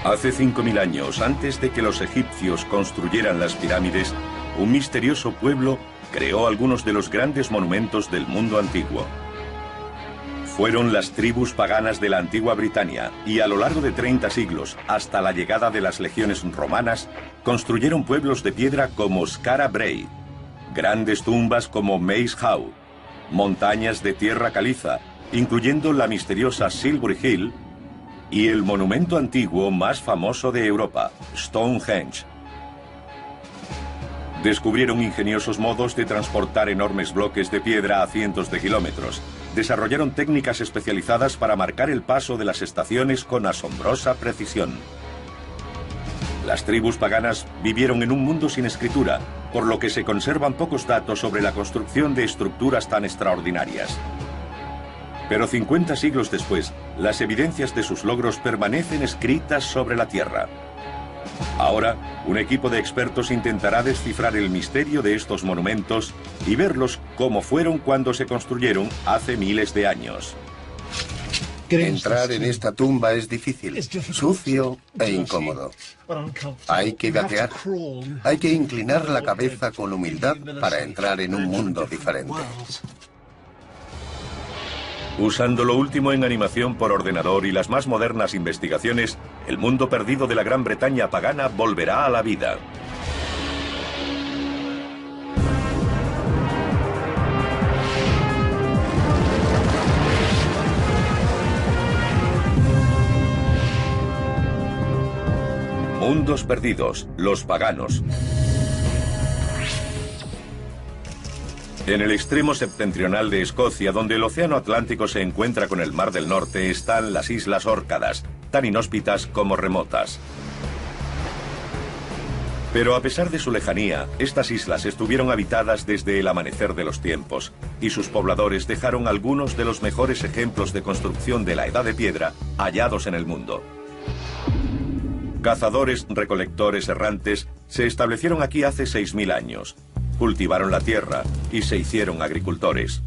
Hace 5000 años, antes de que los egipcios construyeran las pirámides, un misterioso pueblo creó algunos de los grandes monumentos del mundo antiguo. Fueron las tribus paganas de la antigua Britania y a lo largo de 30 siglos, hasta la llegada de las legiones romanas, construyeron pueblos de piedra como Skara Brae, grandes tumbas como Maze Howe, montañas de tierra caliza, incluyendo la misteriosa Silbury Hill, y el monumento antiguo más famoso de Europa, Stonehenge. Descubrieron ingeniosos modos de transportar enormes bloques de piedra a cientos de kilómetros. Desarrollaron técnicas especializadas para marcar el paso de las estaciones con asombrosa precisión. Las tribus paganas vivieron en un mundo sin escritura, por lo que se conservan pocos datos sobre la construcción de estructuras tan extraordinarias. Pero 50 siglos después, las evidencias de sus logros permanecen escritas sobre la tierra. Ahora, un equipo de expertos intentará descifrar el misterio de estos monumentos y verlos como fueron cuando se construyeron hace miles de años. Entrar en esta tumba es difícil, sucio e incómodo. Hay que gatear, hay que inclinar la cabeza con humildad para entrar en un mundo diferente. Usando lo último en animación por ordenador y las más modernas investigaciones, el mundo perdido de la Gran Bretaña pagana volverá a la vida. Mundos perdidos, los paganos. En el extremo septentrional de Escocia, donde el océano Atlántico se encuentra con el Mar del Norte, están las Islas Órcadas, tan inhóspitas como remotas. Pero a pesar de su lejanía, estas islas estuvieron habitadas desde el amanecer de los tiempos, y sus pobladores dejaron algunos de los mejores ejemplos de construcción de la Edad de Piedra hallados en el mundo. Cazadores, recolectores errantes se establecieron aquí hace 6000 años. Cultivaron la tierra y se hicieron agricultores.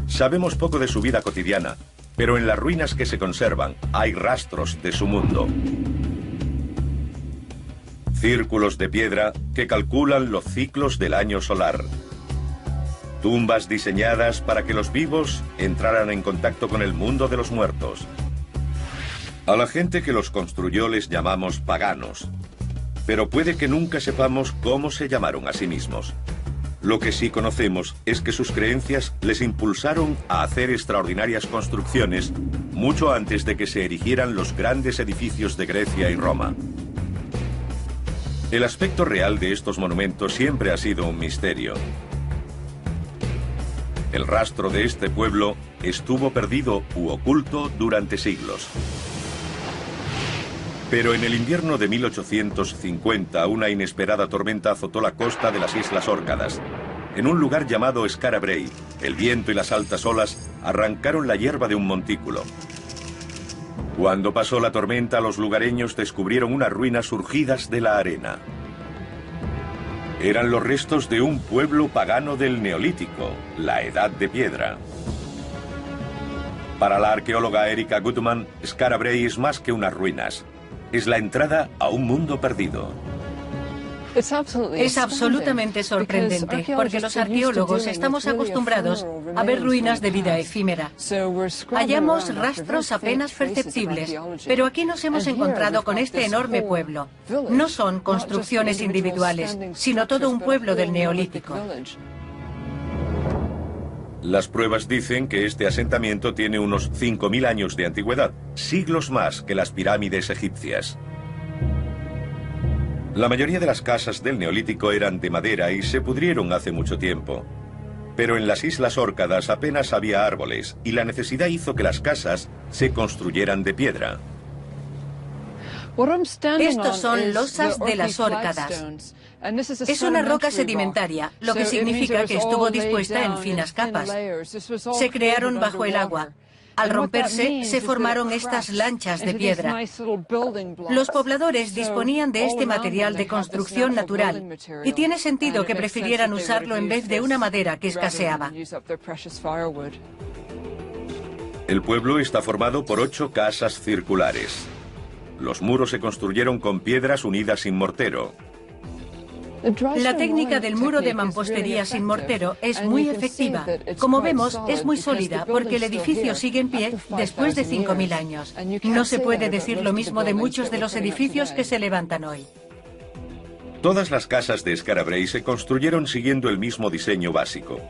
Sabemos poco de su vida cotidiana, pero en las ruinas que se conservan hay rastros de su mundo. Círculos de piedra que calculan los ciclos del año solar. Tumbas diseñadas para que los vivos entraran en contacto con el mundo de los muertos. A la gente que los construyó les llamamos paganos, pero puede que nunca sepamos cómo se llamaron a sí mismos. Lo que sí conocemos es que sus creencias les impulsaron a hacer extraordinarias construcciones mucho antes de que se erigieran los grandes edificios de Grecia y Roma. El aspecto real de estos monumentos siempre ha sido un misterio. El rastro de este pueblo estuvo perdido u oculto durante siglos. Pero en el invierno de 1850, una inesperada tormenta azotó la costa de las Islas Órcadas. En un lugar llamado Skara Brae, el viento y las altas olas arrancaron la hierba de un montículo. Cuando pasó la tormenta, los lugareños descubrieron unas ruinas surgidas de la arena. Eran los restos de un pueblo pagano del Neolítico, la Edad de Piedra. Para la arqueóloga Erika Gutman, Skara Brae es más que unas ruinas. Es la entrada a un mundo perdido. Es absolutamente sorprendente, porque los arqueólogos estamos acostumbrados a ver ruinas de vida efímera. Hallamos rastros apenas perceptibles, pero aquí nos hemos encontrado con este enorme pueblo. No son construcciones individuales, sino todo un pueblo del Neolítico. Las pruebas dicen que este asentamiento tiene unos 5000 años de antigüedad, siglos más que las pirámides egipcias. La mayoría de las casas del Neolítico eran de madera y se pudrieron hace mucho tiempo. Pero en las Islas Órcadas apenas había árboles y la necesidad hizo que las casas se construyeran de piedra. Estos son losas de las Órcadas. Es una roca sedimentaria, lo que significa que estuvo dispuesta en finas capas. Se crearon bajo el agua. Al romperse, se formaron estas lanchas de piedra. Los pobladores disponían de este material de construcción natural, y tiene sentido que prefirieran usarlo en vez de una madera que escaseaba. El pueblo está formado por 8 casas circulares. Los muros se construyeron con piedras unidas sin mortero. La técnica del muro de mampostería sin mortero es muy efectiva. Como vemos, es muy sólida porque el edificio sigue en pie después de 5.000 años. No se puede decir lo mismo de muchos de los edificios que se levantan hoy. Todas las casas de Skara Brae se construyeron siguiendo el mismo diseño básico.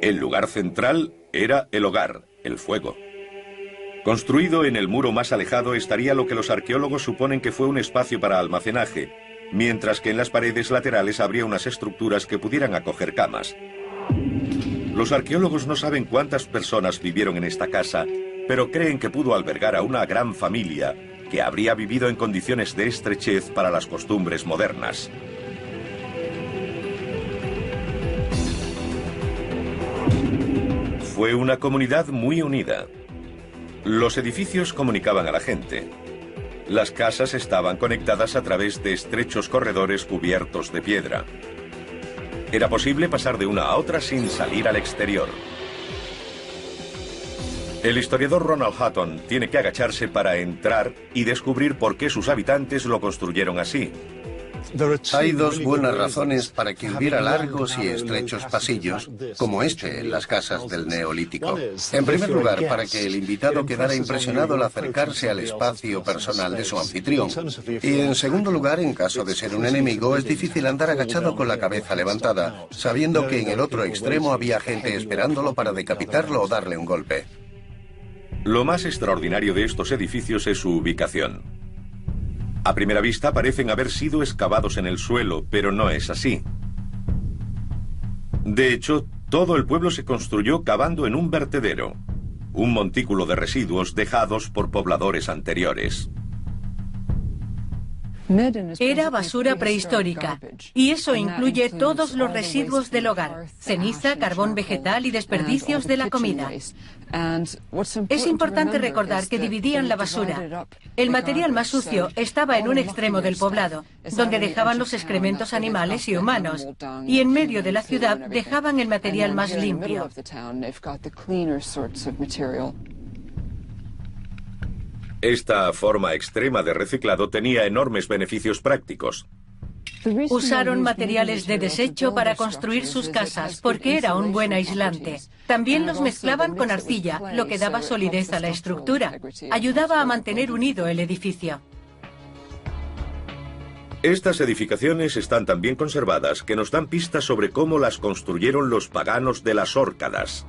El lugar central era el hogar, el fuego. Construido en el muro más alejado estaría lo que los arqueólogos suponen que fue un espacio para almacenaje, mientras que en las paredes laterales habría unas estructuras que pudieran acoger camas. Los arqueólogos no saben cuántas personas vivieron en esta casa, pero creen que pudo albergar a una gran familia que habría vivido en condiciones de estrechez para las costumbres modernas. Fue una comunidad muy unida. Los edificios comunicaban a la gente. Las casas estaban conectadas a través de estrechos corredores cubiertos de piedra. Era posible pasar de una a otra sin salir al exterior. El historiador Ronald Hutton tiene que agacharse para entrar y descubrir por qué sus habitantes lo construyeron así. Hay dos buenas razones para que hubiera largos y estrechos pasillos, como este en las casas del Neolítico. En primer lugar, para que el invitado quedara impresionado al acercarse al espacio personal de su anfitrión. Y en segundo lugar, en caso de ser un enemigo, es difícil andar agachado con la cabeza levantada, sabiendo que en el otro extremo había gente esperándolo para decapitarlo o darle un golpe. Lo más extraordinario de estos edificios es su ubicación. A primera vista parecen haber sido excavados en el suelo, pero no es así. De hecho, todo el pueblo se construyó cavando en un vertedero, un montículo de residuos dejados por pobladores anteriores. Era basura prehistórica, y eso incluye todos los residuos del hogar, ceniza, carbón vegetal y desperdicios de la comida. Es importante recordar que dividían la basura. El material más sucio estaba en un extremo del poblado, donde dejaban los excrementos animales y humanos, y en medio de la ciudad dejaban el material más limpio. Esta forma extrema de reciclado tenía enormes beneficios prácticos. Usaron materiales de desecho para construir sus casas porque era un buen aislante. También los mezclaban con arcilla, lo que daba solidez a la estructura. Ayudaba a mantener unido el edificio. Estas edificaciones están tan bien conservadas que nos dan pistas sobre cómo las construyeron los paganos de las Órcadas.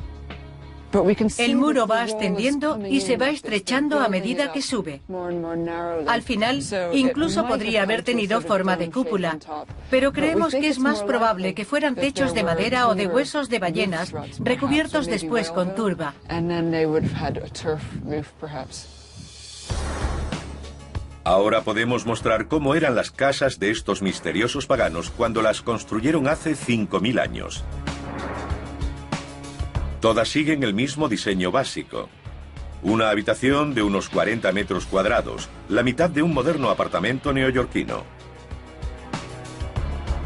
El muro va ascendiendo y se va estrechando a medida que sube. Al final, incluso podría haber tenido forma de cúpula, pero creemos que es más probable que fueran techos de madera o de huesos de ballenas recubiertos después con turba. Ahora podemos mostrar cómo eran las casas de estos misteriosos paganos cuando las construyeron hace 5.000 años. Todas siguen el mismo diseño básico. Una habitación de unos 40 metros cuadrados, la mitad de un moderno apartamento neoyorquino.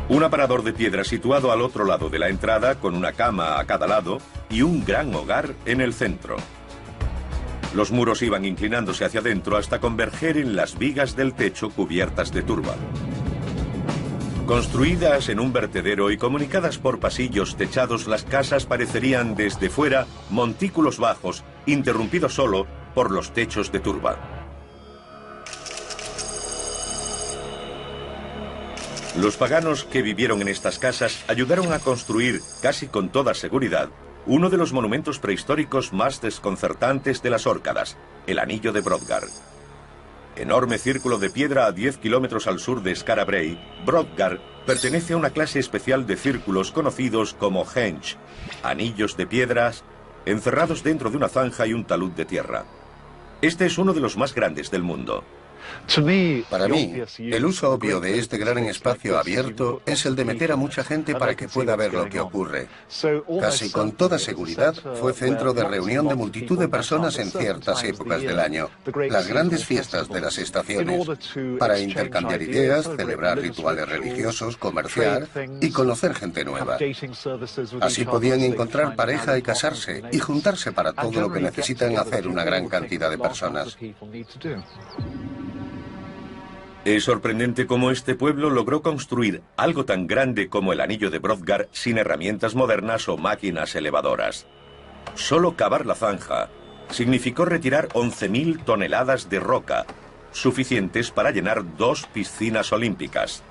Un aparador de piedra situado al otro lado de la entrada con una cama a cada lado y un gran hogar en el centro. Los muros iban inclinándose hacia adentro hasta converger en las vigas del techo cubiertas de turba. Construidas en un vertedero y comunicadas por pasillos techados, las casas parecerían desde fuera montículos bajos, interrumpidos solo por los techos de turba. Los paganos que vivieron en estas casas ayudaron a construir, casi con toda seguridad, uno de los monumentos prehistóricos más desconcertantes de las Órcadas, el Anillo de Brodgar. Enorme círculo de piedra a 10 kilómetros al sur de Skara Brae, Brodgar pertenece a una clase especial de círculos conocidos como henge, anillos de piedras encerrados dentro de una zanja y un talud de tierra. Este es uno de los más grandes del mundo. Para mí, el uso obvio de este gran espacio abierto es el de meter a mucha gente para que pueda ver lo que ocurre. Casi con toda seguridad fue centro de reunión de multitud de personas en ciertas épocas del año, las grandes fiestas de las estaciones, para intercambiar ideas, celebrar rituales religiosos, comerciar y conocer gente nueva. Así podían encontrar pareja y casarse y juntarse para todo lo que necesitan hacer una gran cantidad de personas. Es sorprendente cómo este pueblo logró construir algo tan grande como el Anillo de Brodgar sin herramientas modernas o máquinas elevadoras. Solo cavar la zanja significó retirar 11.000 toneladas de roca, suficientes para llenar 2 piscinas olímpicas.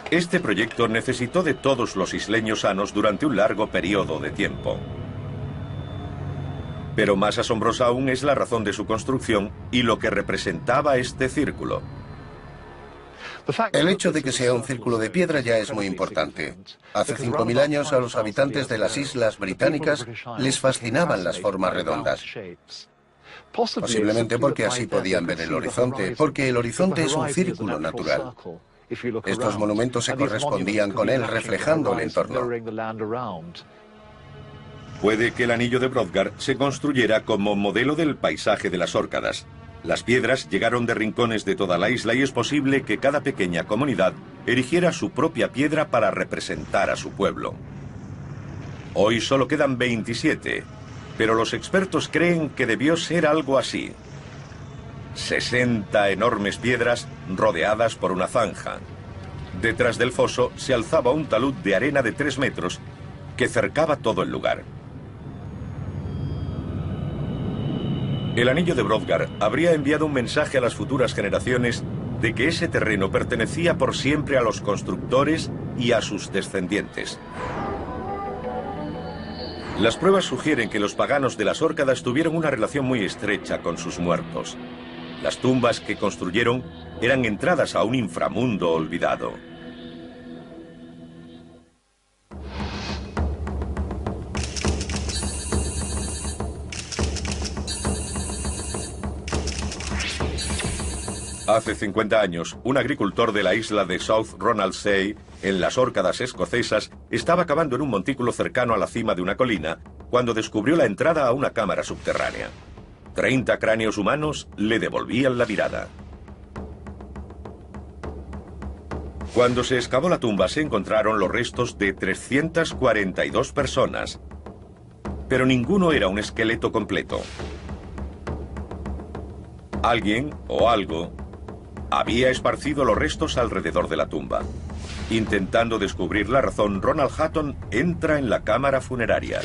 Este proyecto necesitó de todos los isleños sanos durante un largo periodo de tiempo. Pero más asombrosa aún es la razón de su construcción y lo que representaba este círculo. El hecho de que sea un círculo de piedra ya es muy importante. Hace 5.000 años a los habitantes de las islas británicas les fascinaban las formas redondas. Posiblemente porque así podían ver el horizonte, porque el horizonte es un círculo natural. Estos monumentos se correspondían con él, reflejando el entorno. Puede que el Anillo de Brodgar se construyera como modelo del paisaje de las Órcadas. Las piedras llegaron de rincones de toda la isla y es posible que cada pequeña comunidad erigiera su propia piedra para representar a su pueblo. Hoy solo quedan 27, pero los expertos creen que debió ser algo así. 60 enormes piedras rodeadas por una zanja. Detrás del foso se alzaba un talud de arena de 3 metros que cercaba todo el lugar. El Anillo de Brodgar habría enviado un mensaje a las futuras generaciones de que ese terreno pertenecía por siempre a los constructores y a sus descendientes. Las pruebas sugieren que los paganos de las Órcadas tuvieron una relación muy estrecha con sus muertos. Las tumbas que construyeron eran entradas a un inframundo olvidado. Hace 50 años, un agricultor de la isla de South Ronaldsay, en las Órcadas escocesas, estaba cavando en un montículo cercano a la cima de una colina cuando descubrió la entrada a una cámara subterránea. 30 cráneos humanos le devolvían la mirada. Cuando se excavó la tumba se encontraron los restos de 342 personas, pero ninguno era un esqueleto completo. Alguien o algo había esparcido los restos alrededor de la tumba. Intentando descubrir la razón, Ronald Hutton entra en la cámara funeraria.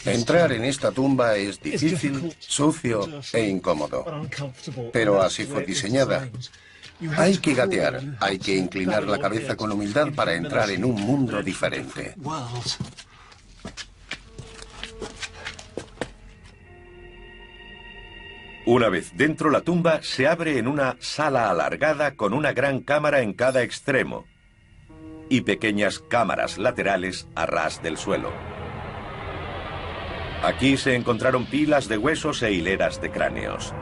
Entrar en esta tumba es difícil, sucio e incómodo. Pero así fue diseñada. Hay que gatear, hay que inclinar la cabeza con humildad para entrar en un mundo diferente. Una vez dentro, la tumba se abre en una sala alargada con una gran cámara en cada extremo y pequeñas cámaras laterales a ras del suelo. Aquí se encontraron pilas de huesos e hileras de cráneos.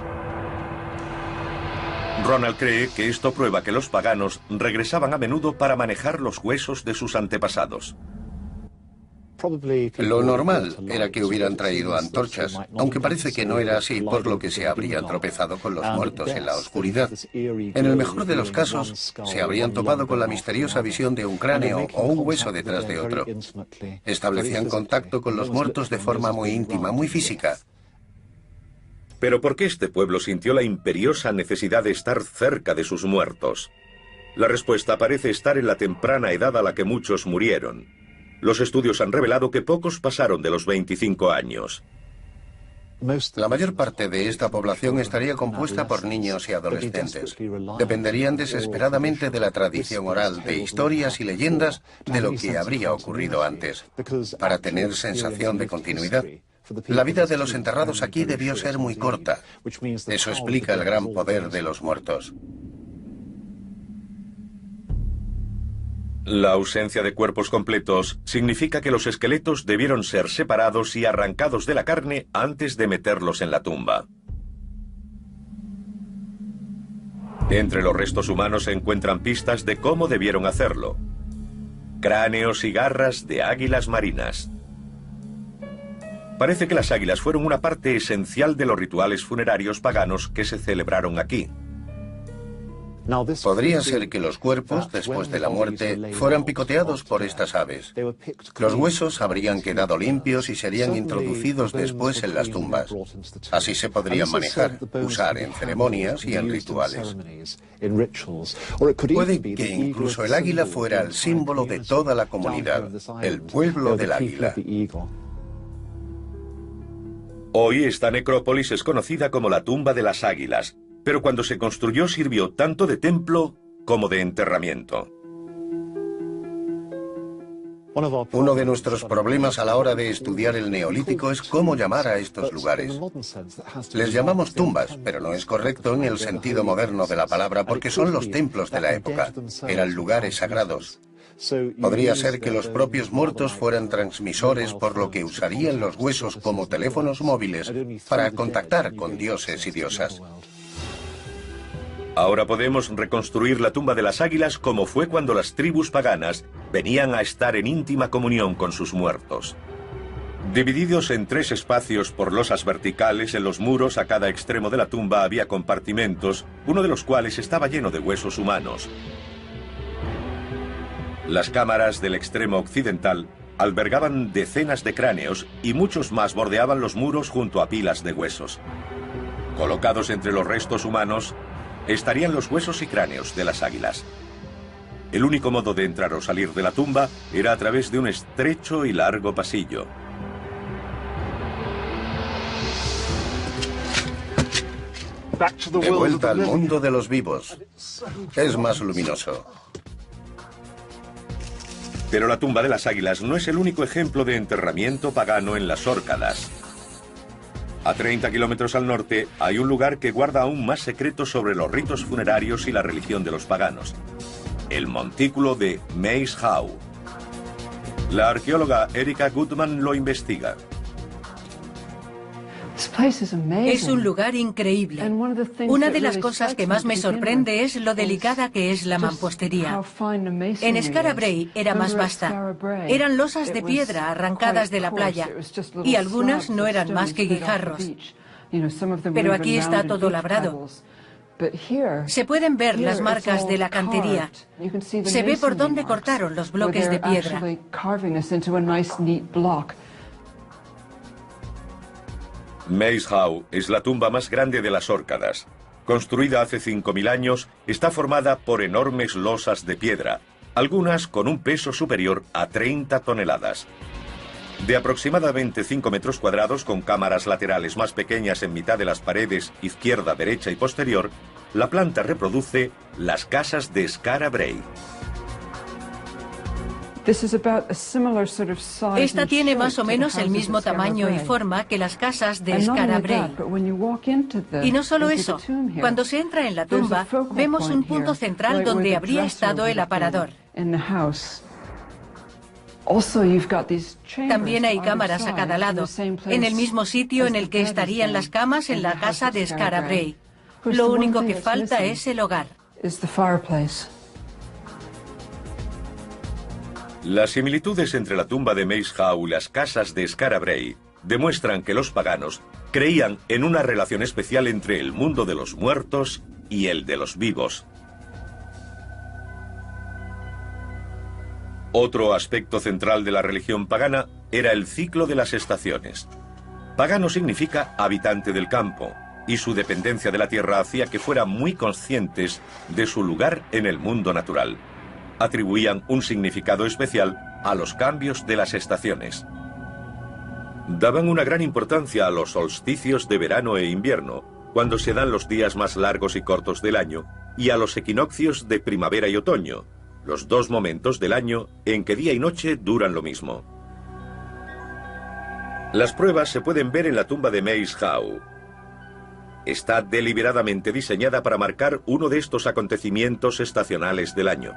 Ronald cree que esto prueba que los paganos regresaban a menudo para manejar los huesos de sus antepasados. Lo normal era que hubieran traído antorchas, aunque parece que no era así, por lo que se habrían tropezado con los muertos en la oscuridad. En el mejor de los casos, se habrían topado con la misteriosa visión de un cráneo o un hueso detrás de otro. Establecían contacto con los muertos de forma muy íntima, muy física. Pero ¿por qué este pueblo sintió la imperiosa necesidad de estar cerca de sus muertos? La respuesta parece estar en la temprana edad a la que muchos murieron. Los estudios han revelado que pocos pasaron de los 25 años. La mayor parte de esta población estaría compuesta por niños y adolescentes. Dependerían desesperadamente de la tradición oral, de historias y leyendas de lo que habría ocurrido antes, para tener sensación de continuidad. La vida de los enterrados aquí debió ser muy corta. Eso explica el gran poder de los muertos. La ausencia de cuerpos completos significa que los esqueletos debieron ser separados y arrancados de la carne antes de meterlos en la tumba. Entre los restos humanos se encuentran pistas de cómo debieron hacerlo. Cráneos y garras de águilas marinas. Parece que las águilas fueron una parte esencial de los rituales funerarios paganos que se celebraron aquí. Podría ser que los cuerpos, después de la muerte, fueran picoteados por estas aves. Los huesos habrían quedado limpios y serían introducidos después en las tumbas. Así se podrían manejar, usar en ceremonias y en rituales. Puede que incluso el águila fuera el símbolo de toda la comunidad, el pueblo del águila. Hoy esta necrópolis es conocida como la tumba de las águilas, pero cuando se construyó sirvió tanto de templo como de enterramiento. Uno de nuestros problemas a la hora de estudiar el Neolítico es cómo llamar a estos lugares. Les llamamos tumbas, pero no es correcto en el sentido moderno de la palabra porque son los templos de la época. Eran lugares sagrados. Podría ser que los propios muertos fueran transmisores, por lo que usarían los huesos como teléfonos móviles para contactar con dioses y diosas. Ahora podemos reconstruir la tumba de las águilas como fue cuando las tribus paganas venían a estar en íntima comunión con sus muertos. Divididos en 3 espacios por losas verticales en los muros a cada extremo de la tumba había compartimentos, uno de los cuales estaba lleno de huesos humanos. Las cámaras del extremo occidental albergaban decenas de cráneos y muchos más bordeaban los muros junto a pilas de huesos. Colocados entre los restos humanos estarían los huesos y cráneos de las águilas. El único modo de entrar o salir de la tumba era a través de un estrecho y largo pasillo. De vuelta al mundo de los vivos. Es más luminoso. Pero la tumba de las águilas no es el único ejemplo de enterramiento pagano en las Órcadas. A 30 kilómetros al norte hay un lugar que guarda aún más secretos sobre los ritos funerarios y la religión de los paganos. El montículo de Maze Howe. La arqueóloga Erika Goodman lo investiga. Es un lugar increíble. Una de las cosas que más me sorprende es lo delicada que es la mampostería. En Skara Brae era más vasta. Eran losas de piedra arrancadas de la playa y algunas no eran más que guijarros. Pero aquí está todo labrado. Se pueden ver las marcas de la cantería. Se ve por dónde cortaron los bloques de piedra. Maze Howe es la tumba más grande de las Órcadas. Construida hace 5000 años, está formada por enormes losas de piedra, algunas con un peso superior a 30 toneladas. De aproximadamente 5 metros cuadrados, con cámaras laterales más pequeñas en mitad de las paredes izquierda, derecha y posterior, la planta reproduce las casas de Skara Brae. Esta tiene más o menos el mismo tamaño y forma que las casas de Skara Brae. Y no solo eso, cuando se entra en la tumba, vemos un punto central donde habría estado el aparador. También hay cámaras a cada lado, en el mismo sitio en el que estarían las camas en la casa de Skara Brae. Lo único que falta es el hogar. Las similitudes entre la tumba de Maze Howe y las casas de Skara Brae demuestran que los paganos creían en una relación especial entre el mundo de los muertos y el de los vivos. Otro aspecto central de la religión pagana era el ciclo de las estaciones. Pagano significa habitante del campo, y su dependencia de la tierra hacía que fueran muy conscientes de su lugar en el mundo natural. Atribuían un significado especial a los cambios de las estaciones. Daban una gran importancia a los solsticios de verano e invierno, cuando se dan los días más largos y cortos del año, y a los equinoccios de primavera y otoño, los 2 momentos del año en que día y noche duran lo mismo. Las pruebas se pueden ver en la tumba de Maze Howe. Está deliberadamente diseñada para marcar uno de estos acontecimientos estacionales del año.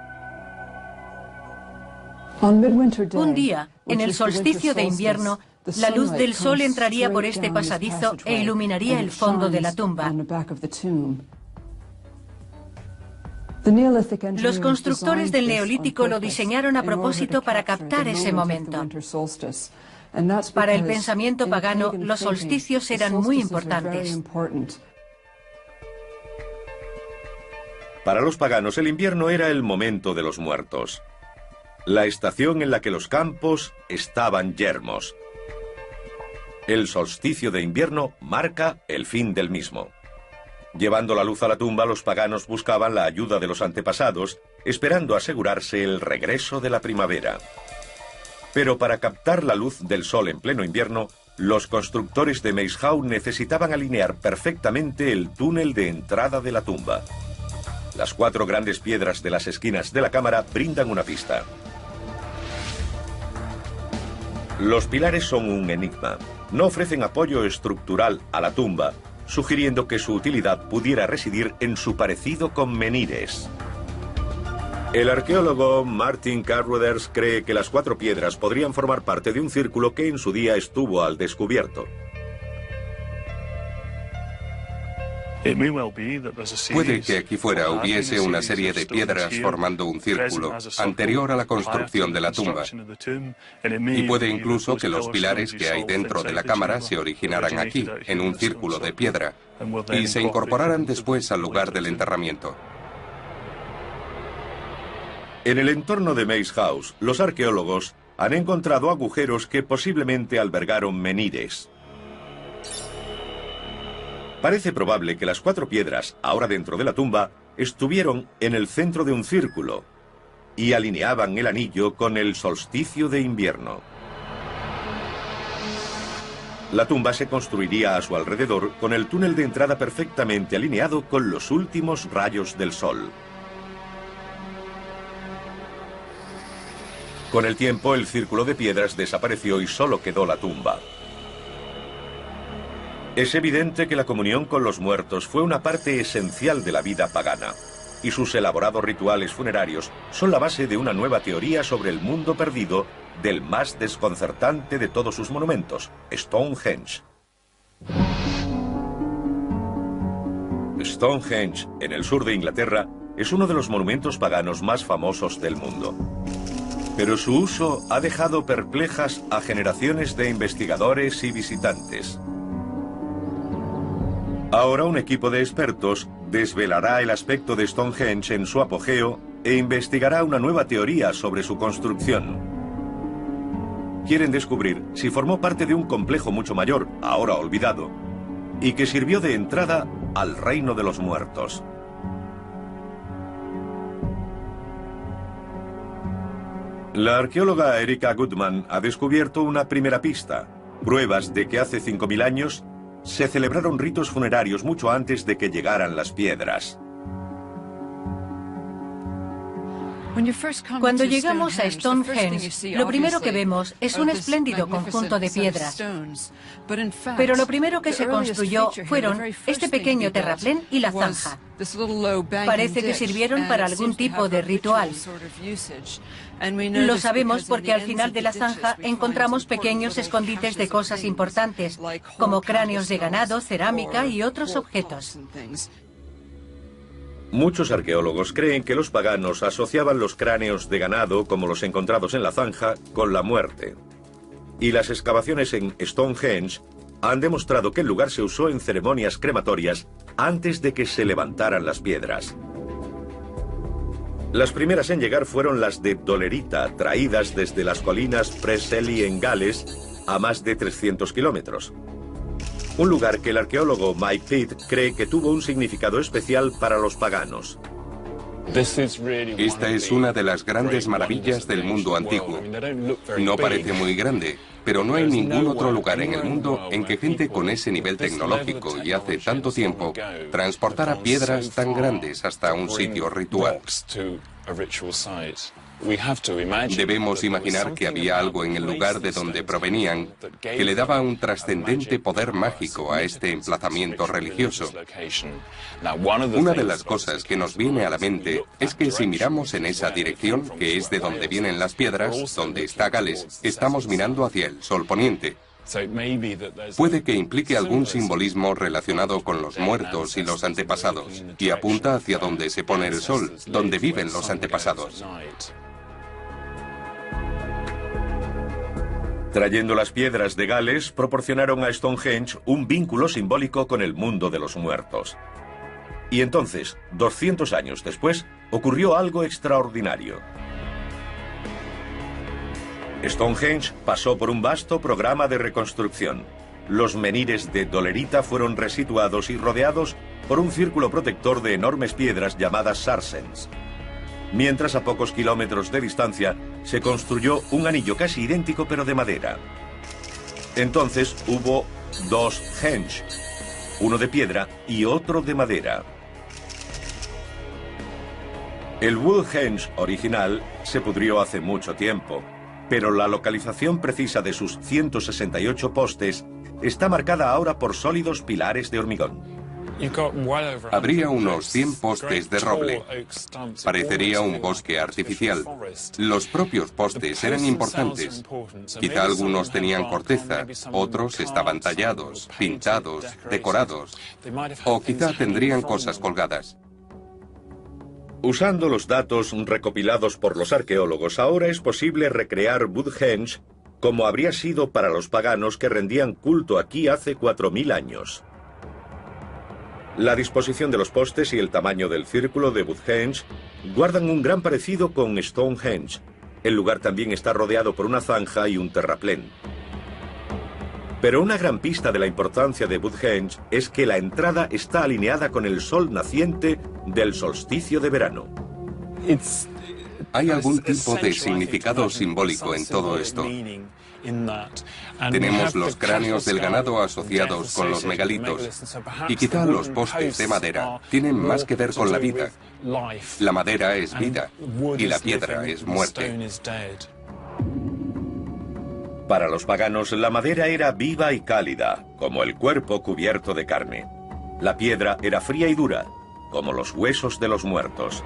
Un día, en el solsticio de invierno, la luz del sol entraría por este pasadizo e iluminaría el fondo de la tumba. Los constructores del Neolítico lo diseñaron a propósito para captar ese momento. Para el pensamiento pagano, los solsticios eran muy importantes. Para los paganos, el invierno era el momento de los muertos. La estación en la que los campos estaban yermos. El solsticio de invierno marca el fin del mismo. Llevando la luz a la tumba, los paganos buscaban la ayuda de los antepasados, esperando asegurarse el regreso de la primavera. Pero para captar la luz del sol en pleno invierno, los constructores de Maeshowe necesitaban alinear perfectamente el túnel de entrada de la tumba. Las 4 grandes piedras de las esquinas de la cámara brindan una pista. Los pilares son un enigma. No ofrecen apoyo estructural a la tumba, sugiriendo que su utilidad pudiera residir en su parecido con menhires. El arqueólogo Martin Carruthers cree que las 4 piedras podrían formar parte de un círculo que en su día estuvo al descubierto. Puede que aquí fuera hubiese una serie de piedras formando un círculo anterior a la construcción de la tumba. Y puede incluso que los pilares que hay dentro de la cámara se originaran aquí, en un círculo de piedra, y se incorporaran después al lugar del enterramiento. En el entorno de Maeshowe, los arqueólogos han encontrado agujeros que posiblemente albergaron menhires. Parece probable que las 4 piedras, ahora dentro de la tumba, estuvieron en el centro de un círculo y alineaban el anillo con el solsticio de invierno. La tumba se construiría a su alrededor con el túnel de entrada perfectamente alineado con los últimos rayos del sol. Con el tiempo, el círculo de piedras desapareció y solo quedó la tumba. Es evidente que la comunión con los muertos fue una parte esencial de la vida pagana, y sus elaborados rituales funerarios son la base de una nueva teoría sobre el mundo perdido del más desconcertante de todos sus monumentos, Stonehenge. Stonehenge, en el sur de Inglaterra, es uno de los monumentos paganos más famosos del mundo. Pero su uso ha dejado perplejas a generaciones de investigadores y visitantes. Ahora un equipo de expertos desvelará el aspecto de Stonehenge en su apogeo e investigará una nueva teoría sobre su construcción. Quieren descubrir si formó parte de un complejo mucho mayor, ahora olvidado, y que sirvió de entrada al reino de los muertos. La arqueóloga Erica Goodman ha descubierto una primera pista, pruebas de que hace 5000 años se celebraron ritos funerarios mucho antes de que llegaran las piedras. Cuando llegamos a Stonehenge, lo primero que vemos es un espléndido conjunto de piedras. Pero lo primero que se construyó fueron este pequeño terraplén y la zanja. Parece que sirvieron para algún tipo de ritual. Lo sabemos porque al final de la zanja encontramos pequeños escondites de cosas importantes, como cráneos de ganado, cerámica y otros objetos. Muchos arqueólogos creen que los paganos asociaban los cráneos de ganado, como los encontrados en la zanja, con la muerte. Y las excavaciones en Stonehenge han demostrado que el lugar se usó en ceremonias crematorias antes de que se levantaran las piedras. Las primeras en llegar fueron las de dolerita, traídas desde las colinas Preseli en Gales a más de 300 kilómetros. Un lugar que el arqueólogo Mike Pitt cree que tuvo un significado especial para los paganos. Esta es una de las grandes maravillas del mundo antiguo. No parece muy grande, pero no hay ningún otro lugar en el mundo en que gente con ese nivel tecnológico y hace tanto tiempo transportara piedras tan grandes hasta un sitio ritual. Debemos imaginar que había algo en el lugar de donde provenían que le daba un trascendente poder mágico a este emplazamiento religioso. Una de las cosas que nos viene a la mente es que si miramos en esa dirección, que es de donde vienen las piedras, donde está Gales, estamos mirando hacia el sol poniente. Puede que implique algún simbolismo relacionado con los muertos y los antepasados, y apunta hacia donde se pone el sol, donde viven los antepasados. Trayendo las piedras de Gales, proporcionaron a Stonehenge un vínculo simbólico con el mundo de los muertos. Y entonces, 200 años después, ocurrió algo extraordinario. Stonehenge pasó por un vasto programa de reconstrucción. Los menhires de dolerita fueron resituados y rodeados por un círculo protector de enormes piedras llamadas sarsens. Mientras a pocos kilómetros de distancia se construyó un anillo casi idéntico pero de madera. Entonces hubo dos henge, uno de piedra y otro de madera. El Woodhenge original se pudrió hace mucho tiempo, pero la localización precisa de sus 168 postes está marcada ahora por sólidos pilares de hormigón. Habría unos 100 postes de roble. Parecería un bosque artificial. Los propios postes eran importantes. Quizá algunos tenían corteza, otros estaban tallados, pintados, decorados, o quizá tendrían cosas colgadas. Usando los datos recopilados por los arqueólogos, ahora es posible recrear Woodhenge como habría sido para los paganos que rendían culto aquí hace 4000 años. La disposición de los postes y el tamaño del círculo de Woodhenge guardan un gran parecido con Stonehenge. El lugar también está rodeado por una zanja y un terraplén. Pero una gran pista de la importancia de Woodhenge es que la entrada está alineada con el sol naciente del solsticio de verano. Hay algún tipo de significado simbólico en todo esto. Tenemos los cráneos del ganado asociados con los megalitos, y quizá los postes de madera tienen más que ver con la vida. La madera es vida, y la piedra es muerte. Para los paganos, la madera era viva y cálida, como el cuerpo cubierto de carne. La piedra era fría y dura, como los huesos de los muertos.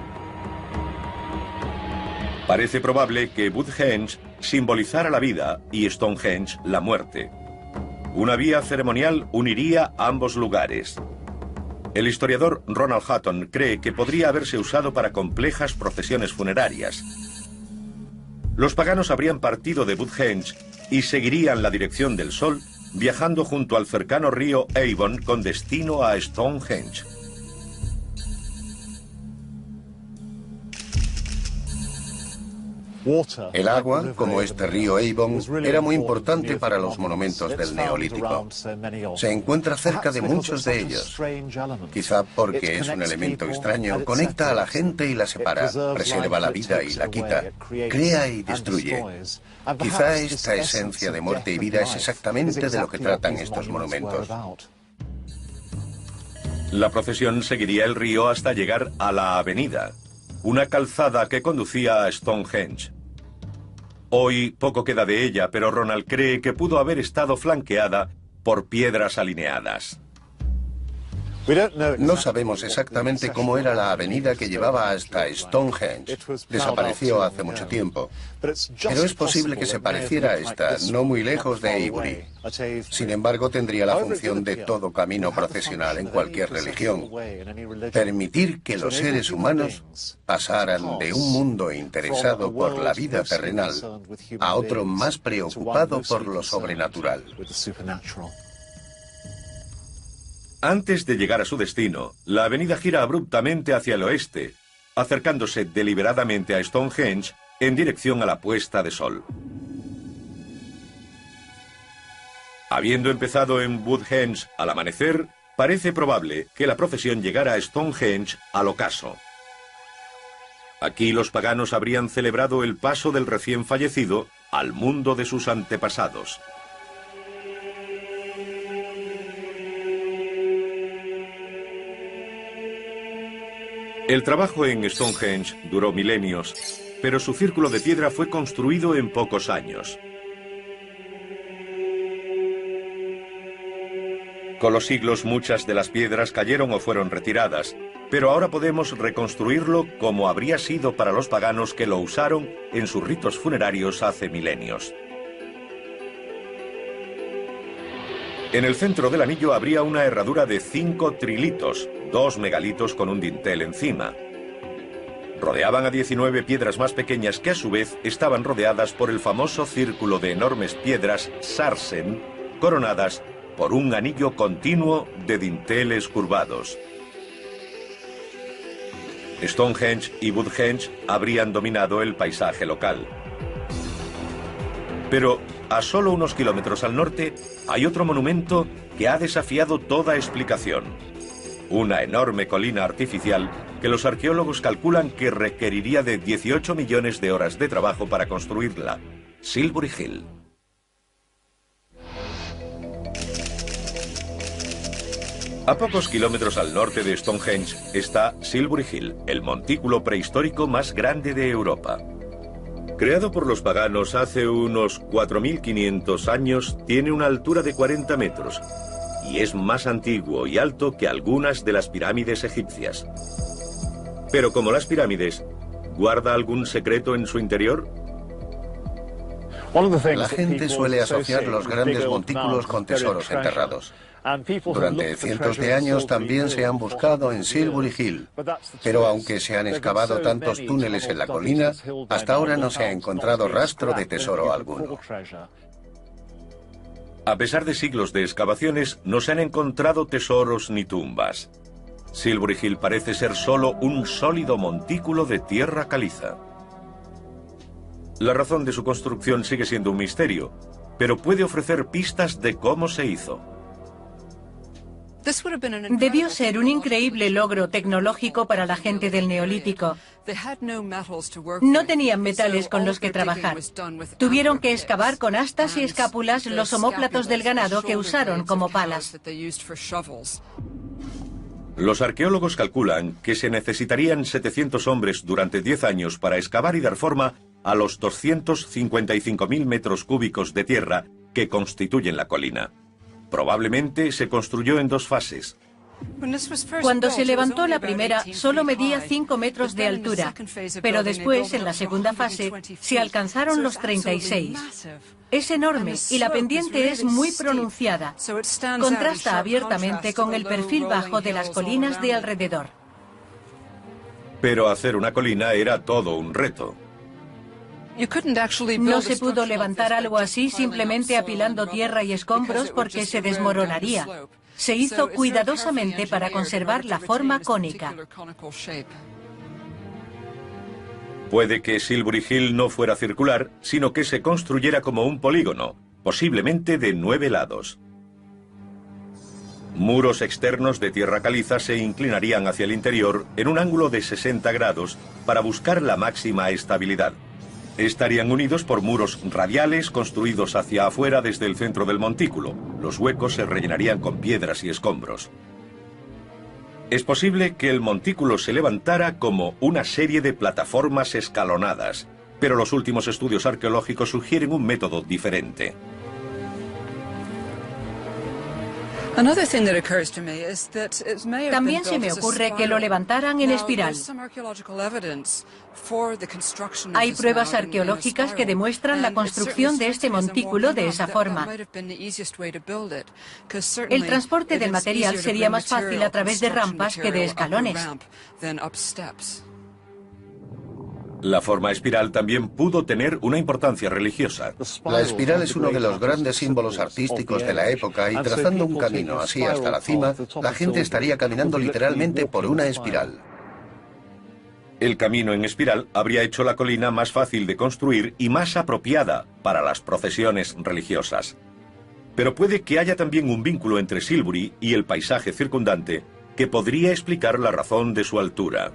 Parece probable que Woodhenge simbolizara la vida y Stonehenge la muerte. Una vía ceremonial uniría ambos lugares. El historiador Ronald Hutton cree que podría haberse usado para complejas procesiones funerarias. Los paganos habrían partido de Woodhenge y seguirían la dirección del sol, viajando junto al cercano río Avon con destino a Stonehenge. El agua, como este río Avon, era muy importante para los monumentos del Neolítico. Se encuentra cerca de muchos de ellos. Quizá porque es un elemento extraño, conecta a la gente y la separa, preserva la vida y la quita, crea y destruye. Quizá esta esencia de muerte y vida es exactamente de lo que tratan estos monumentos. La procesión seguiría el río hasta llegar a la avenida, una calzada que conducía a Stonehenge. Hoy poco queda de ella, pero Ronald cree que pudo haber estado flanqueada por piedras alineadas. No sabemos exactamente cómo era la avenida que llevaba hasta Stonehenge. Desapareció hace mucho tiempo. Pero es posible que se pareciera a esta, no muy lejos de Avebury. Sin embargo, tendría la función de todo camino procesional en cualquier religión. Permitir que los seres humanos pasaran de un mundo interesado por la vida terrenal a otro más preocupado por lo sobrenatural. Antes de llegar a su destino, la avenida gira abruptamente hacia el oeste, acercándose deliberadamente a Stonehenge en dirección a la puesta de sol. Habiendo empezado en Woodhenge al amanecer, parece probable que la procesión llegara a Stonehenge al ocaso. Aquí los paganos habrían celebrado el paso del recién fallecido al mundo de sus antepasados. El trabajo en Stonehenge duró milenios pero su círculo de piedra fue construido en pocos años. Con los siglos muchas de las piedras cayeron o fueron retiradas, pero ahora podemos reconstruirlo como habría sido para los paganos que lo usaron en sus ritos funerarios hace milenios. En el centro del anillo habría una herradura de 5 trilitos, 2 megalitos con un dintel encima. Rodeaban a 19 piedras más pequeñas que a su vez estaban rodeadas por el famoso círculo de enormes piedras sarsen, coronadas por un anillo continuo de dinteles curvados. Stonehenge y Woodhenge habrían dominado el paisaje local. Pero a solo unos kilómetros al norte hay otro monumento que ha desafiado toda explicación. Una enorme colina artificial que los arqueólogos calculan que requeriría de 18 millones de horas de trabajo para construirla. Silbury Hill. A pocos kilómetros al norte de Stonehenge está Silbury Hill, el montículo prehistórico más grande de Europa. Creado por los paganos hace unos 4.500 años, tiene una altura de 40 metros y es más antiguo y alto que algunas de las pirámides egipcias. Pero como las pirámides, ¿guarda algún secreto en su interior? La gente suele asociar los grandes montículos con tesoros enterrados. Durante cientos de años también se han buscado en Silbury Hill, pero aunque se han excavado tantos túneles en la colina, hasta ahora no se ha encontrado rastro de tesoro alguno. A pesar de siglos de excavaciones, no se han encontrado tesoros ni tumbas. Silbury Hill parece ser solo un sólido montículo de tierra caliza. La razón de su construcción sigue siendo un misterio, pero puede ofrecer pistas de cómo se hizo. Debió ser un increíble logro tecnológico para la gente del Neolítico. No tenían metales con los que trabajar. Tuvieron que excavar con astas y escápulas los omóplatos del ganado que usaron como palas. Los arqueólogos calculan que se necesitarían 700 hombres durante 10 años para excavar y dar forma a los 255.000 metros cúbicos de tierra que constituyen la colina. Probablemente se construyó en 2 fases. Cuando se levantó la primera, solo medía 5 metros de altura, pero después, en la segunda fase, se alcanzaron los 36. Es enorme y la pendiente es muy pronunciada. Contrasta abiertamente con el perfil bajo de las colinas de alrededor. Pero hacer una colina era todo un reto. No se pudo levantar algo así simplemente apilando tierra y escombros porque se desmoronaría. Se hizo cuidadosamente para conservar la forma cónica. Puede que Silbury Hill no fuera circular, sino que se construyera como un polígono, posiblemente de 9 lados. Muros externos de tierra caliza se inclinarían hacia el interior en un ángulo de 60 grados para buscar la máxima estabilidad. Estarían unidos por muros radiales construidos hacia afuera desde el centro del montículo. Los huecos se rellenarían con piedras y escombros. Es posible que el montículo se levantara como una serie de plataformas escalonadas, pero los últimos estudios arqueológicos sugieren un método diferente. También se me ocurre que lo levantaran en espiral. Hay pruebas arqueológicas que demuestran la construcción de este montículo de esa forma. El transporte del material sería más fácil a través de rampas que de escalones. La forma espiral también pudo tener una importancia religiosa. La espiral es uno de los grandes símbolos artísticos de la época y trazando un camino así hasta la cima, la gente estaría caminando literalmente por una espiral. El camino en espiral habría hecho la colina más fácil de construir y más apropiada para las procesiones religiosas. Pero puede que haya también un vínculo entre Silbury y el paisaje circundante que podría explicar la razón de su altura.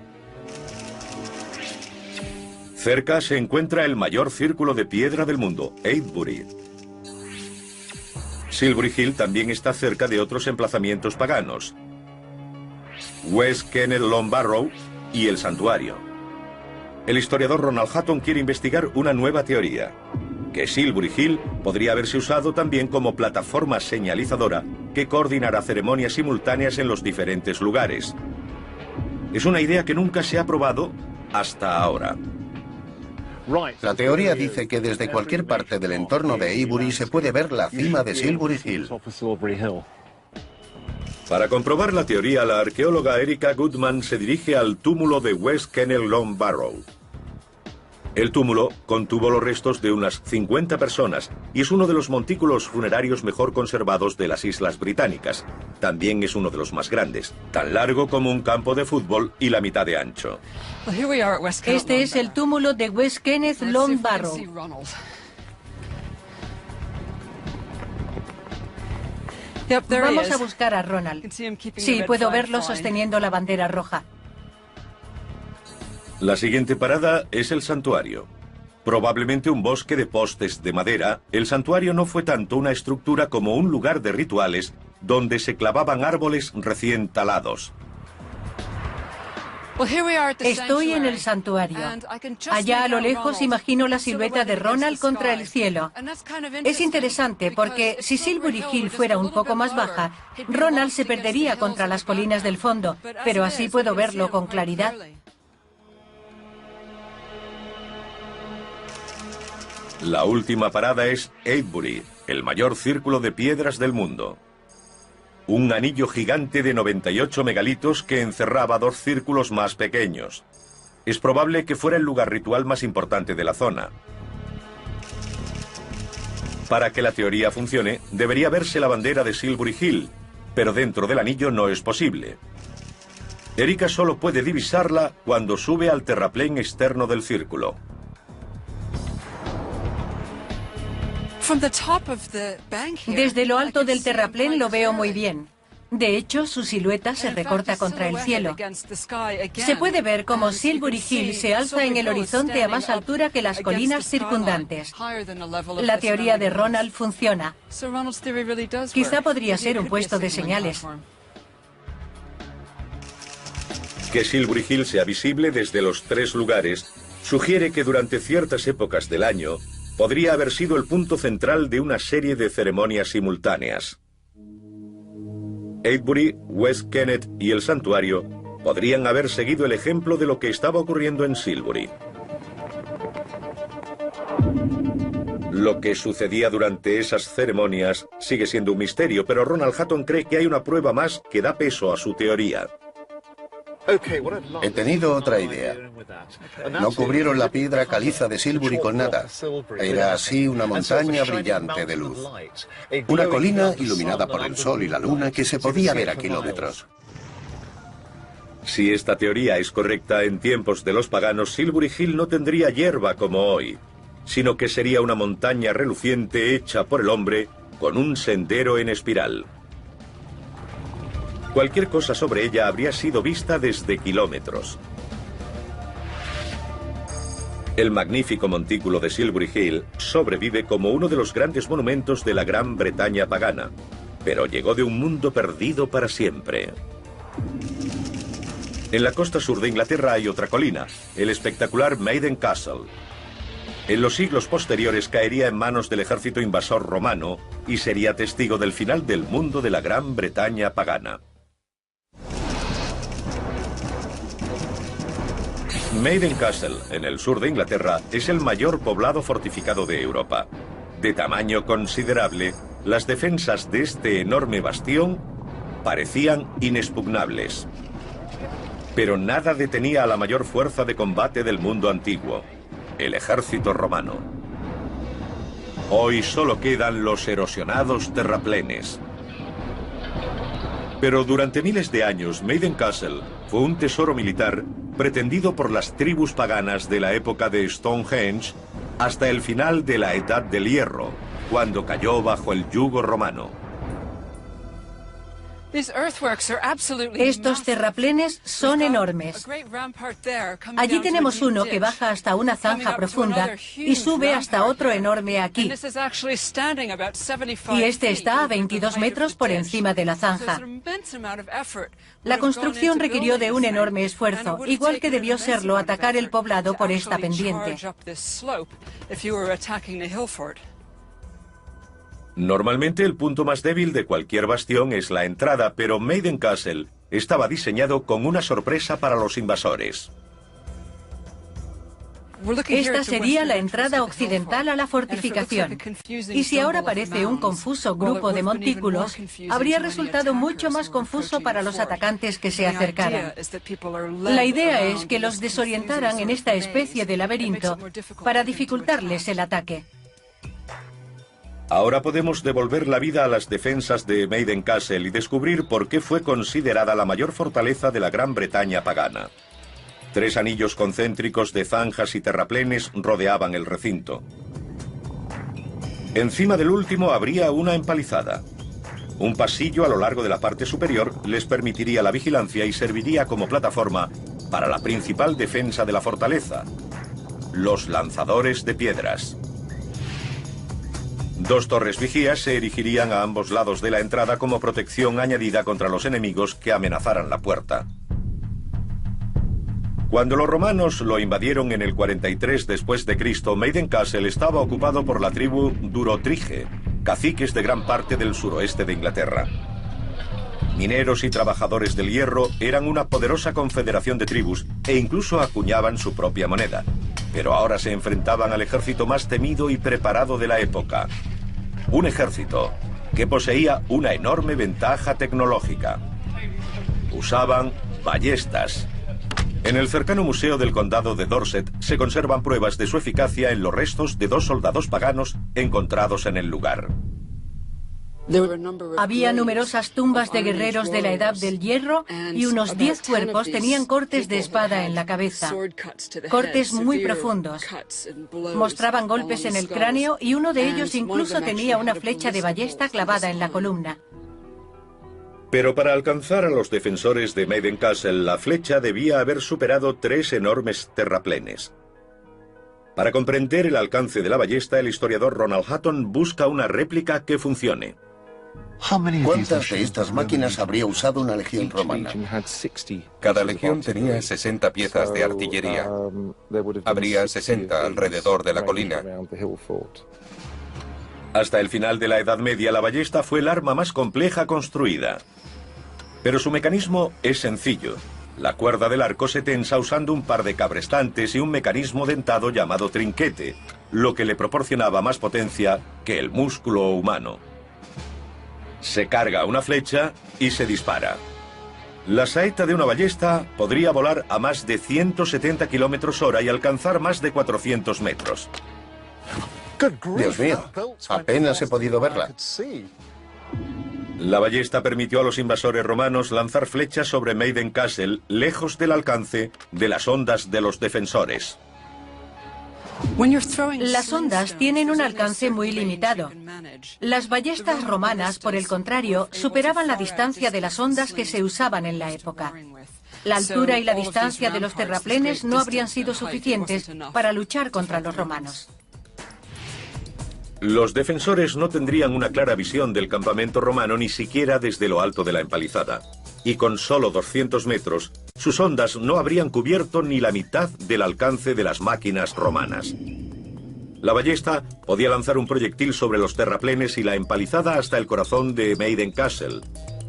Cerca se encuentra el mayor círculo de piedra del mundo, Avebury. Silbury Hill también está cerca de otros emplazamientos paganos, West Kennel Long Barrow y el santuario. El historiador Ronald Hutton quiere investigar una nueva teoría, que Silbury Hill podría haberse usado también como plataforma señalizadora que coordinará ceremonias simultáneas en los diferentes lugares. Es una idea que nunca se ha probado hasta ahora. La teoría dice que desde cualquier parte del entorno de Avebury se puede ver la cima de Silbury Hill. Para comprobar la teoría, la arqueóloga Erica Goodman se dirige al túmulo de West Kennel Long Barrow. El túmulo contuvo los restos de unas 50 personas y es uno de los montículos funerarios mejor conservados de las Islas Británicas. También es uno de los más grandes, tan largo como un campo de fútbol y la mitad de ancho. Este es el túmulo de West Kenneth Long Barrow. Vamos a buscar a Ronald. Sí, puedo verlo sosteniendo la bandera roja. La siguiente parada es el santuario. Probablemente un bosque de postes de madera, el santuario no fue tanto una estructura como un lugar de rituales donde se clavaban árboles recién talados. Estoy en el santuario. Allá a lo lejos imagino la silueta de Ronald contra el cielo. Es interesante porque si Silbury Hill fuera un poco más baja, Ronald se perdería contra las colinas del fondo, pero así puedo verlo con claridad. La última parada es Avebury, el mayor círculo de piedras del mundo. Un anillo gigante de 98 megalitos que encerraba dos círculos más pequeños. Es probable que fuera el lugar ritual más importante de la zona. Para que la teoría funcione, debería verse la bandera de Silbury Hill, pero dentro del anillo no es posible. Erica solo puede divisarla cuando sube al terraplén externo del círculo. Desde lo alto del terraplén lo veo muy bien. De hecho, su silueta se recorta contra el cielo. Se puede ver cómo Silbury Hill se alza en el horizonte a más altura que las colinas circundantes. La teoría de Ronald funciona. Quizá podría ser un puesto de señales. Que Silbury Hill sea visible desde los tres lugares sugiere que durante ciertas épocas del año podría haber sido el punto central de una serie de ceremonias simultáneas. Avebury, West Kenneth y el santuario podrían haber seguido el ejemplo de lo que estaba ocurriendo en Silbury. Lo que sucedía durante esas ceremonias sigue siendo un misterio, pero Ronald Hutton cree que hay una prueba más que da peso a su teoría. He tenido otra idea. No cubrieron la piedra caliza de Silbury con nada. Era así una montaña brillante de luz. Una colina iluminada por el sol y la luna que se podía ver a kilómetros. Si esta teoría es correcta, en tiempos de los paganos, Silbury Hill no tendría hierba como hoy, sino que sería una montaña reluciente hecha por el hombre con un sendero en espiral. Cualquier cosa sobre ella habría sido vista desde kilómetros. El magnífico montículo de Silbury Hill sobrevive como uno de los grandes monumentos de la Gran Bretaña pagana, pero llegó de un mundo perdido para siempre. En la costa sur de Inglaterra hay otra colina, el espectacular Maiden Castle. En los siglos posteriores caería en manos del ejército invasor romano y sería testigo del final del mundo de la Gran Bretaña pagana. Maiden Castle, en el sur de Inglaterra, es el mayor poblado fortificado de Europa. De tamaño considerable, las defensas de este enorme bastión parecían inexpugnables. Pero nada detenía a la mayor fuerza de combate del mundo antiguo, el ejército romano. Hoy solo quedan los erosionados terraplenes. Pero durante miles de años, Maiden Castle fue un tesoro militar pretendido por las tribus paganas de la época de Stonehenge hasta el final de la Edad del Hierro, cuando cayó bajo el yugo romano. Estos terraplenes son enormes. Allí tenemos uno que baja hasta una zanja profunda y sube hasta otro enorme aquí. Y este está a 22 metros por encima de la zanja. La construcción requirió de un enorme esfuerzo, igual que debió serlo atacar el poblado por esta pendiente. Normalmente el punto más débil de cualquier bastión es la entrada, pero Maiden Castle estaba diseñado con una sorpresa para los invasores. Esta sería la entrada occidental a la fortificación. Y si ahora parece un confuso grupo de montículos, habría resultado mucho más confuso para los atacantes que se acercaran. La idea es que los desorientaran en esta especie de laberinto para dificultarles el ataque. Ahora podemos devolver la vida a las defensas de Maiden Castle y descubrir por qué fue considerada la mayor fortaleza de la Gran Bretaña pagana. 3 anillos concéntricos de zanjas y terraplenes rodeaban el recinto. Encima del último habría una empalizada. Un pasillo a lo largo de la parte superior les permitiría la vigilancia y serviría como plataforma para la principal defensa de la fortaleza: los lanzadores de piedras. 2 torres vigías se erigirían a ambos lados de la entrada como protección añadida contra los enemigos que amenazaran la puerta. Cuando los romanos lo invadieron en el 43 después de Cristo, Maiden Castle estaba ocupado por la tribu Durotrige, caciques de gran parte del suroeste de Inglaterra. Mineros y trabajadores del hierro eran una poderosa confederación de tribus e incluso acuñaban su propia moneda. Pero ahora se enfrentaban al ejército más temido y preparado de la época. Un ejército que poseía una enorme ventaja tecnológica. Usaban ballestas. En el cercano museo del condado de Dorset se conservan pruebas de su eficacia en los restos de 2 soldados paganos encontrados en el lugar. Había numerosas tumbas de guerreros de la Edad del Hierro y unos 10 cuerpos tenían cortes de espada en la cabeza. Cortes muy profundos. Mostraban golpes en el cráneo y uno de ellos incluso tenía una flecha de ballesta clavada en la columna. Pero para alcanzar a los defensores de Maiden Castle, la flecha debía haber superado 3 enormes terraplenes. Para comprender el alcance de la ballesta, el historiador Ronald Hutton busca una réplica que funcione. ¿Cuántas de estas máquinas habría usado una legión romana? Cada legión tenía 60 piezas de artillería. Habría 60 alrededor de la colina. Hasta el final de la Edad Media, la ballesta fue el arma más compleja construida. Pero su mecanismo es sencillo. La cuerda del arco se tensa usando un par de cabrestantes y un mecanismo dentado llamado trinquete, lo que le proporcionaba más potencia que el músculo humano. Se carga una flecha y se dispara. La saeta de una ballesta podría volar a más de 170 km/h y alcanzar más de 400 metros. Dios mío, apenas he podido verla. La ballesta permitió a los invasores romanos lanzar flechas sobre Maiden Castle, lejos del alcance de las ondas de los defensores. Las ondas tienen un alcance muy limitado. Las ballestas romanas, por el contrario, superaban la distancia de las ondas que se usaban en la época. La altura y la distancia de los terraplenes no habrían sido suficientes para luchar contra los romanos. Los defensores no tendrían una clara visión del campamento romano ni siquiera desde lo alto de la empalizada. Y con solo 200 metros, sus ondas no habrían cubierto ni la mitad del alcance de las máquinas romanas. La ballesta podía lanzar un proyectil sobre los terraplenes y la empalizada hasta el corazón de Maiden Castle.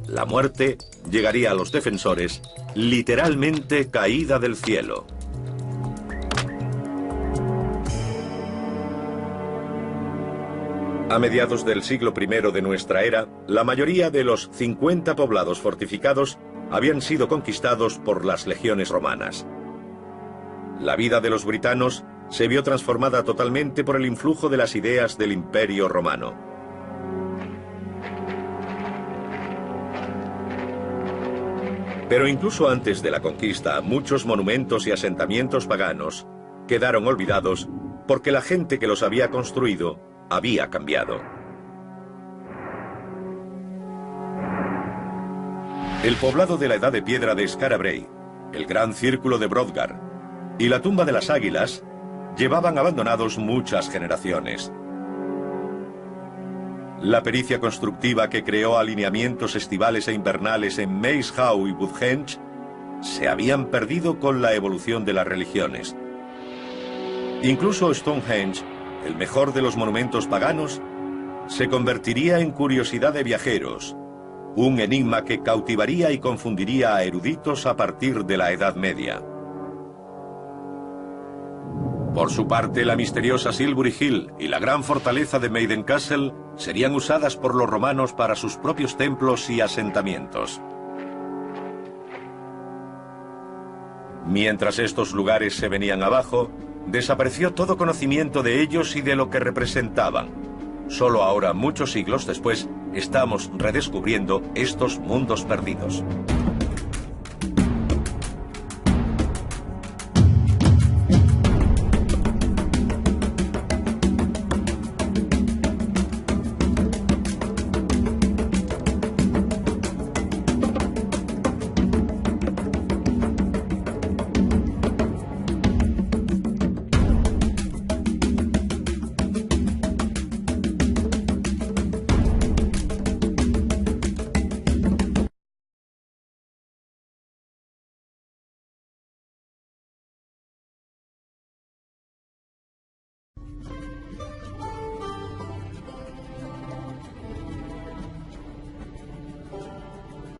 La muerte llegaría a los defensores literalmente caída del cielo. A mediados del siglo I de nuestra era, la mayoría de los 50 poblados fortificados habían sido conquistados por las legiones romanas. La vida de los britanos se vio transformada totalmente por el influjo de las ideas del Imperio Romano. Pero incluso antes de la conquista, muchos monumentos y asentamientos paganos quedaron olvidados porque la gente que los había construido había cambiado. El poblado de la Edad de Piedra de Skara Brae, el Gran Círculo de Brodgar y la Tumba de las Águilas llevaban abandonados muchas generaciones. La pericia constructiva que creó alineamientos estivales e invernales en Maze Howe y Woodhenge se habían perdido con la evolución de las religiones. Incluso Stonehenge, el mejor de los monumentos paganos, se convertiría en curiosidad de viajeros, un enigma que cautivaría y confundiría a eruditos a partir de la Edad Media. Por su parte, la misteriosa Silbury Hill y la gran fortaleza de Maiden Castle serían usadas por los romanos para sus propios templos y asentamientos. Mientras estos lugares se venían abajo, desapareció todo conocimiento de ellos y de lo que representaban. Solo ahora, muchos siglos después, estamos redescubriendo estos mundos perdidos.